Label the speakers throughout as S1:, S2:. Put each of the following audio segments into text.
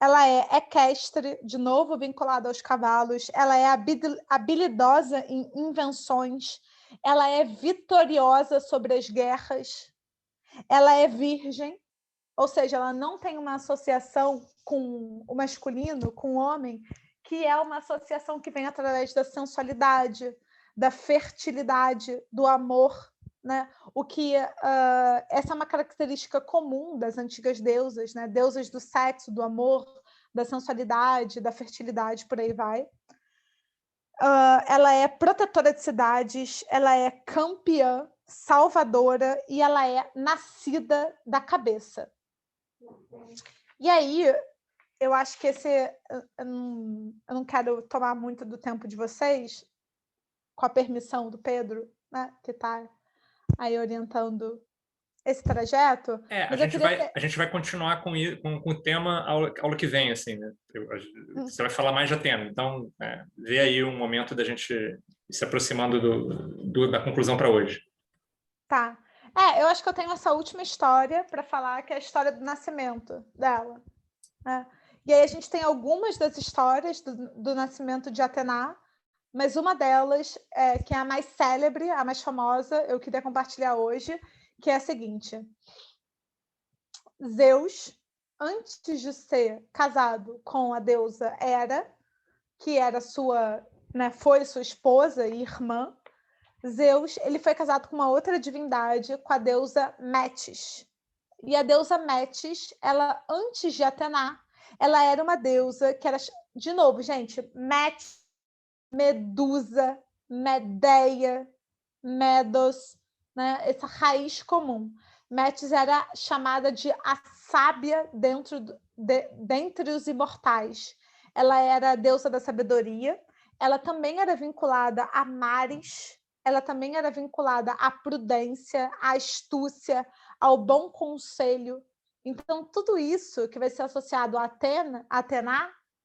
S1: ela é equestre, de novo vinculada aos cavalos, ela é habilidosa em invenções, ela é vitoriosa sobre as guerras, ela é virgem, ou seja, ela não tem uma associação com o masculino, com o homem, que é uma associação que vem através da sensualidade, da fertilidade, do amor, né? Essa é uma característica comum das antigas deusas, né? Deusas do sexo, do amor, da sensualidade, da fertilidade, por aí vai. Ela é protetora de cidades, ela é campeã, salvadora e ela é nascida da cabeça. E aí, eu acho que eu não quero tomar muito do tempo de vocês, com a permissão do Pedro, né, que está aí orientando esse trajeto.
S2: A
S1: Mas
S2: gente vai continuar com o tema aula que vem, assim, né? Você vai falar mais de Atena, então vê aí um momento da gente ir se aproximando da conclusão para hoje.
S1: Tá. Eu acho que eu tenho essa última história para falar, que é a história do nascimento dela, né? E aí a gente tem algumas das histórias do nascimento de Atena, mas uma delas, que é a mais célebre, a mais famosa, eu queria compartilhar hoje, que é a seguinte. Zeus, antes de ser casado com a deusa Hera, que era foi sua esposa e irmã, Zeus, ele foi casado com uma outra divindade, com a deusa Metis. E a deusa Metis, ela, antes de Atena, ela era uma deusa que era, de novo, gente, Metis, Medusa, Medeia, Medos, né? Essa raiz comum. Metis era chamada de a sábia dentre os imortais. Ela era a deusa da sabedoria. Ela também era vinculada a Mares. Ela também era vinculada à prudência, à astúcia, ao bom conselho. Então, tudo isso que vai ser associado a Atena,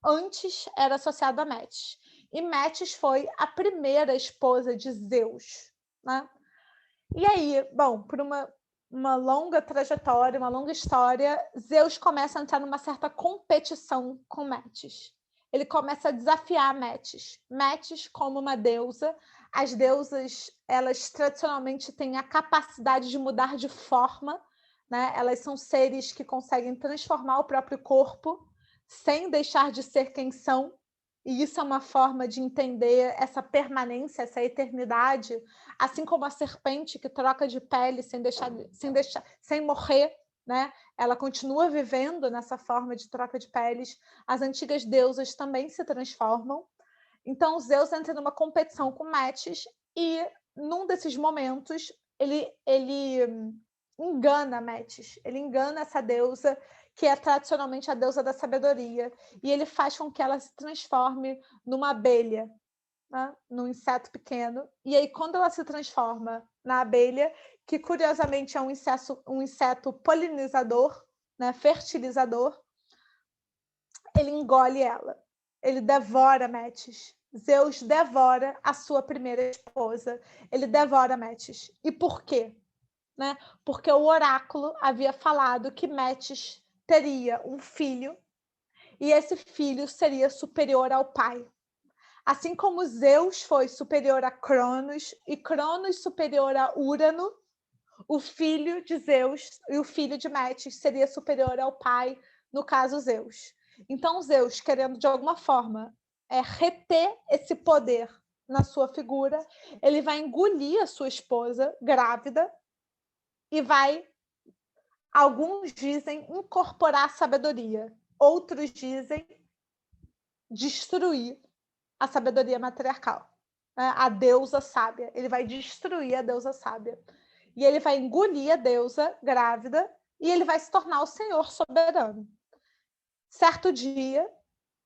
S1: antes era associado a Metis. E Metis foi a primeira esposa de Zeus, né? E aí, bom, por uma longa trajetória, uma longa história, Zeus começa a entrar numa certa competição com Metis. Ele começa a desafiar Metis. Metis, como uma deusa, as deusas, elas tradicionalmente têm a capacidade de mudar de forma, né? Elas são seres que conseguem transformar o próprio corpo sem deixar de ser quem são. E isso é uma forma de entender essa permanência, essa eternidade, assim como a serpente que troca de pele sem morrer, né? Ela continua vivendo nessa forma de troca de peles. As antigas deusas também se transformam. Então, Zeus entra numa competição com Metis e, num desses momentos, ele engana Metis. Ele engana essa deusa, que é tradicionalmente a deusa da sabedoria, e ele faz com que ela se transforme numa abelha, né? Num inseto pequeno. E aí, quando ela se transforma na abelha, que curiosamente é um inseto polinizador, né? Fertilizador, ele engole ela. Ele devora Metis. Zeus devora a sua primeira esposa. Ele devora Metis. E por quê? Né? Porque o oráculo havia falado que Metis teria um filho e esse filho seria superior ao pai. Assim como Zeus foi superior a Cronos e Cronos superior a Urano, o filho de Zeus e o filho de Metis seria superior ao pai, no caso Zeus. Então Zeus, querendo de alguma forma reter esse poder na sua figura, ele vai engolir a sua esposa grávida e vai, alguns dizem, incorporar a sabedoria. Outros dizem destruir a sabedoria matriarcal, né? A deusa sábia. Ele vai destruir a deusa sábia. E ele vai engolir a deusa grávida e ele vai se tornar o senhor soberano. Certo dia,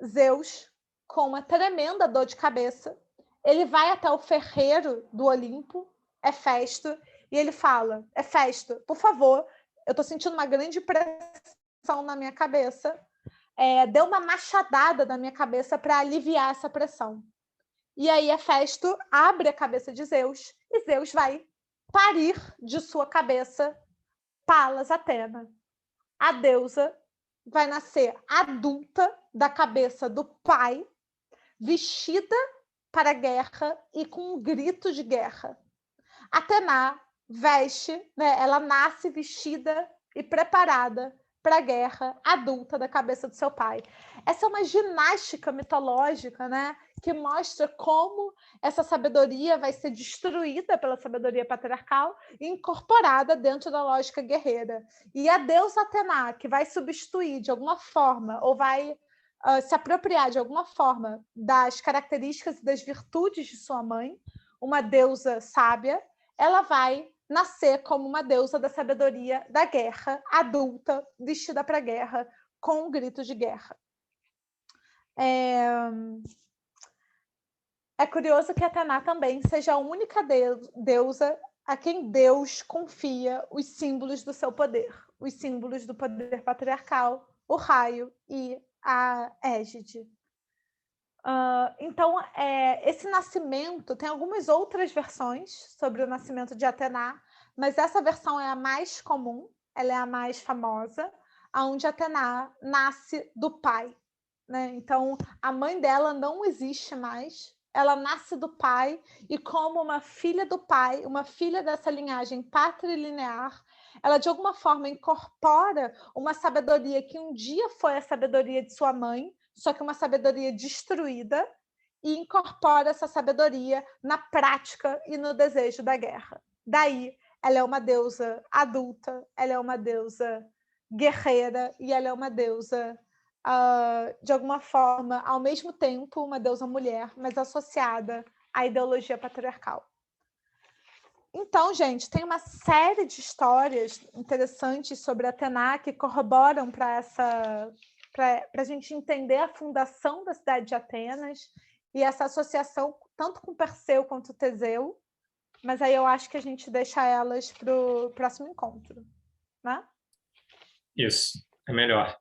S1: Zeus, com uma tremenda dor de cabeça, ele vai até o ferreiro do Olimpo, Hefesto, e ele fala: Hefesto, por favor, eu estou sentindo uma grande pressão na minha cabeça, dê uma machadada na minha cabeça para aliviar essa pressão. E aí Hefesto abre a cabeça de Zeus e Zeus vai parir de sua cabeça Palas Atena, a deusa vai nascer adulta da cabeça do pai, vestida para a guerra e com um grito de guerra. Atena veste, né, ela nasce vestida e preparada para a guerra, adulta da cabeça do seu pai. Essa é uma ginástica mitológica, né, que mostra como essa sabedoria vai ser destruída pela sabedoria patriarcal e incorporada dentro da lógica guerreira. E a deusa Atena, que vai substituir de alguma forma, ou vai se apropriar de alguma forma das características e das virtudes de sua mãe, uma deusa sábia, ela vai nascer como uma deusa da sabedoria da guerra, adulta, vestida para a guerra, com um grito de guerra. É curioso que Atena também seja a única deusa a quem Deus confia os símbolos do seu poder, os símbolos do poder patriarcal, o raio e a égide. Então, esse nascimento, tem algumas outras versões sobre o nascimento de Atena, mas essa versão é a mais comum, ela é a mais famosa, onde Atena nasce do pai, né? Então, a mãe dela não existe mais, ela nasce do pai, e como uma filha do pai, uma filha dessa linhagem patrilinear, ela de alguma forma incorpora uma sabedoria que um dia foi a sabedoria de sua mãe, só que uma sabedoria destruída, e incorpora essa sabedoria na prática e no desejo da guerra. Daí, ela é uma deusa adulta, ela é uma deusa guerreira, e ela é uma deusa, de alguma forma, ao mesmo tempo, uma deusa mulher, mas associada à ideologia patriarcal. Então, gente, tem uma série de histórias interessantes sobre Atena que corroboram para a gente entender a fundação da cidade de Atenas e essa associação tanto com Perseu quanto Teseu, mas aí eu acho que a gente deixa elas para o próximo encontro, né?
S2: Isso, é melhor.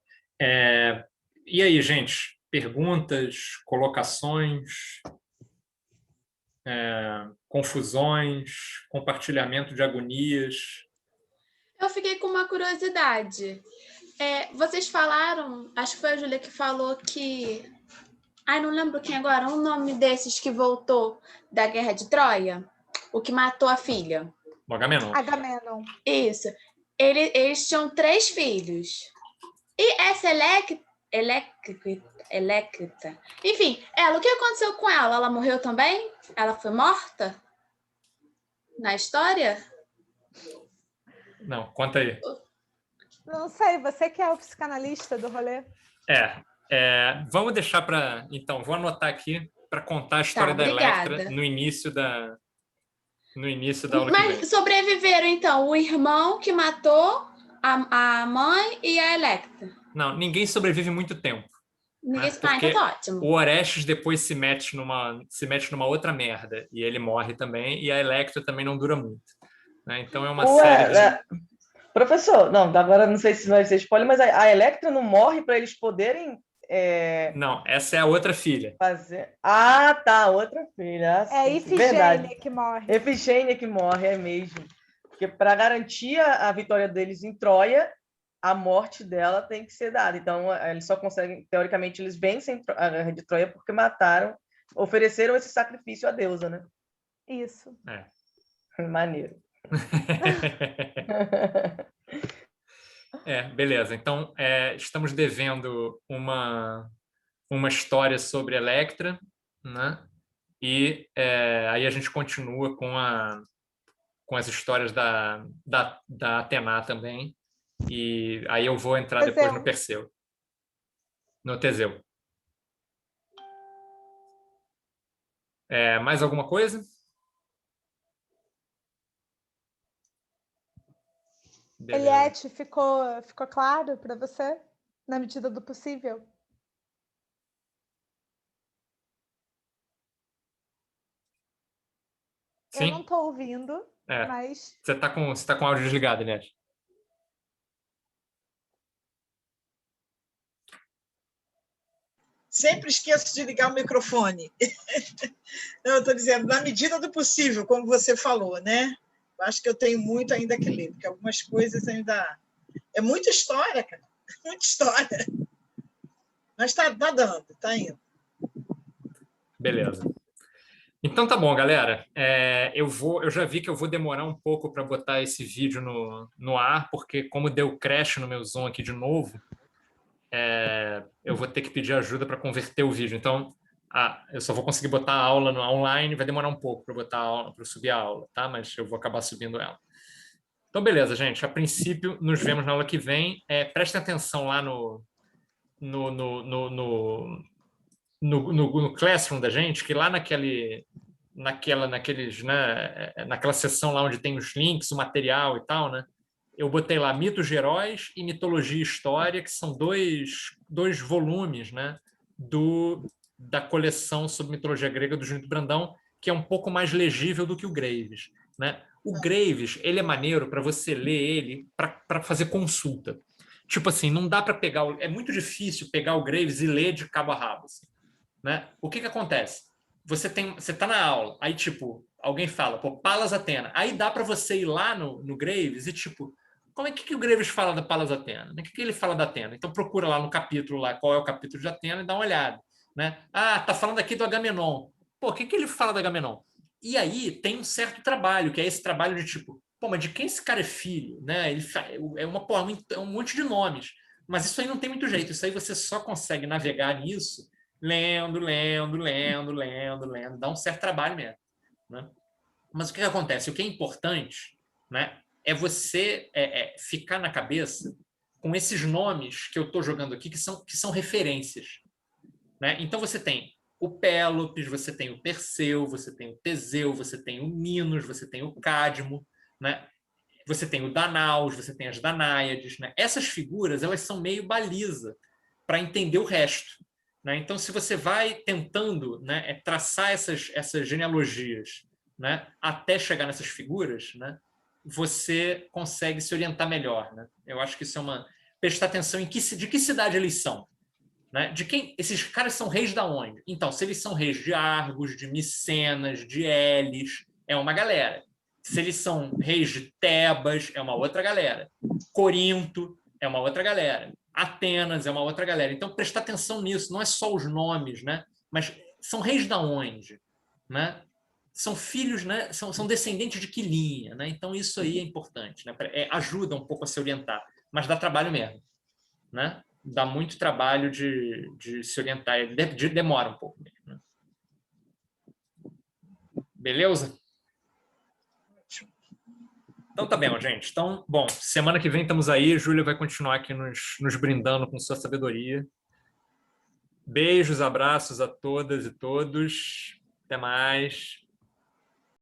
S2: E aí, gente? Perguntas, colocações, confusões, compartilhamento de agonias?
S3: Eu fiquei com uma curiosidade. Vocês falaram, acho que foi a Júlia que falou que... não lembro quem agora, um nome desses que voltou da Guerra de Troia, o que matou a filha.
S2: O Agamenon.
S1: Agamenon.
S3: Isso. Eles tinham 3 filhos. E essa Electra, enfim, o que aconteceu com ela? Ela morreu também? Ela foi morta? Na história?
S2: Não, conta aí.
S1: Não sei, você que é o psicanalista do rolê.
S2: Vamos deixar para... Então, vou anotar aqui para contar a história da Electra no início da aula que vem.
S3: Mas sobreviveram, então, o irmão que matou a mãe e a Electra.
S2: Não, ninguém sobrevive muito tempo.
S3: Porque então tá ótimo.
S2: O Orestes depois se mete numa outra merda e ele morre também, e a Electra também não dura muito. Né? Então é uma série de...
S4: Professor, não, agora não sei se vai ser spoiler, mas a Electra não morre para eles poderem...
S2: Não, essa é a outra filha.
S4: Tá, outra filha.
S1: É Ifigênia que morre.
S4: Ifigênia que morre, é mesmo. Porque para garantir a vitória deles em Troia, a morte dela tem que ser dada. Então, eles só conseguem, teoricamente, eles vencem a Guerra de Troia porque ofereceram esse sacrifício à deusa, né?
S1: Isso.
S4: Maneiro.
S2: Beleza. Então, estamos devendo uma história sobre Electra, né? E aí a gente continua com as histórias da Atena também. E aí eu vou entrar depois no Perseu. No Teseu. Mais alguma coisa?
S1: Eliette, ficou claro para você? Na medida do possível?
S2: Sim.
S1: Eu não estou ouvindo, mas...
S2: Você tá com o áudio desligado, Eliette.
S5: Sempre esqueço de ligar o microfone. Não, eu estou dizendo, na medida do possível, como você falou, né? Eu acho que eu tenho muito ainda que ler, porque algumas coisas ainda... É muita história, cara. Muita história. Mas tá dando, tá indo.
S2: Beleza. Então tá bom, galera. Eu já vi que eu vou demorar um pouco para botar esse vídeo no ar, porque como deu crash no meu Zoom aqui de novo, eu vou ter que pedir ajuda para converter o vídeo. Então, eu só vou conseguir botar a aula online, vai demorar um pouco para botar a aula, para subir a aula, tá? Mas eu vou acabar subindo ela. Então, beleza, gente. A princípio, nos vemos na aula que vem. Prestem atenção lá no Classroom da gente, que lá naquela seção lá onde tem os links, o material e tal, né? Eu botei lá Mitos de Heróis e Mitologia e História, que são dois volumes, né, da coleção sobre mitologia grega do Junito Brandão, que é um pouco mais legível do que o Graves, né? O Graves, ele é maneiro para você ler ele para fazer consulta. Tipo assim, não dá para pegar... É muito difícil pegar o Graves e ler de cabo a rabo. Assim, né? O que acontece? Você tá na aula, aí tipo, alguém fala, pô, Palas Atena. Aí dá para você ir lá no Graves e tipo, como é que o Graves fala da Palas Atena? O que ele fala da Atena? Então procura lá no capítulo, lá, qual é o capítulo de Atena e dá uma olhada. Né? Tá falando aqui do Agamenon. Pô, o que ele fala do Agamenon? E aí tem um certo trabalho, que é esse trabalho de tipo, pô, mas de quem esse cara é filho? Né? É um monte de nomes. Mas isso aí não tem muito jeito. Isso aí você só consegue navegar nisso lendo. Dá um certo trabalho mesmo. Né? Mas o que acontece? O que é importante, né, é você ficar na cabeça com esses nomes que eu estou jogando aqui, que são referências. Né? Então você tem o Pélopes, você tem o Perseu, você tem o Teseu, você tem o Minos, você tem o Cadmo, né? Você tem o Danaus, você tem as Danáiades. Né? Essas figuras, elas são meio baliza para entender o resto. Né? Então, se você vai tentando, né, traçar essas genealogias, né, até chegar nessas figuras, né, você consegue se orientar melhor. Né? Eu acho que isso é prestar atenção de que cidade eles são. Né? De quem esses caras são reis da onde? Então, se eles são reis de Argos, de Micenas, de Elis, é uma galera. Se eles são reis de Tebas, é uma outra galera. Corinto é uma outra galera. Atenas é uma outra galera. Então, prestar atenção nisso. Não é só os nomes, né? Mas são reis da onde? Né? São filhos, né? São descendentes de que linha? Né? Então, isso aí é importante. Né? Ajuda um pouco a se orientar. Mas dá trabalho mesmo. Né? Dá muito trabalho de se orientar. Demora um pouco. Né? Beleza? Então tá bem, gente. Então, bom, semana que vem estamos aí. Júlia vai continuar aqui nos brindando com sua sabedoria. Beijos, abraços a todas e todos. Até mais.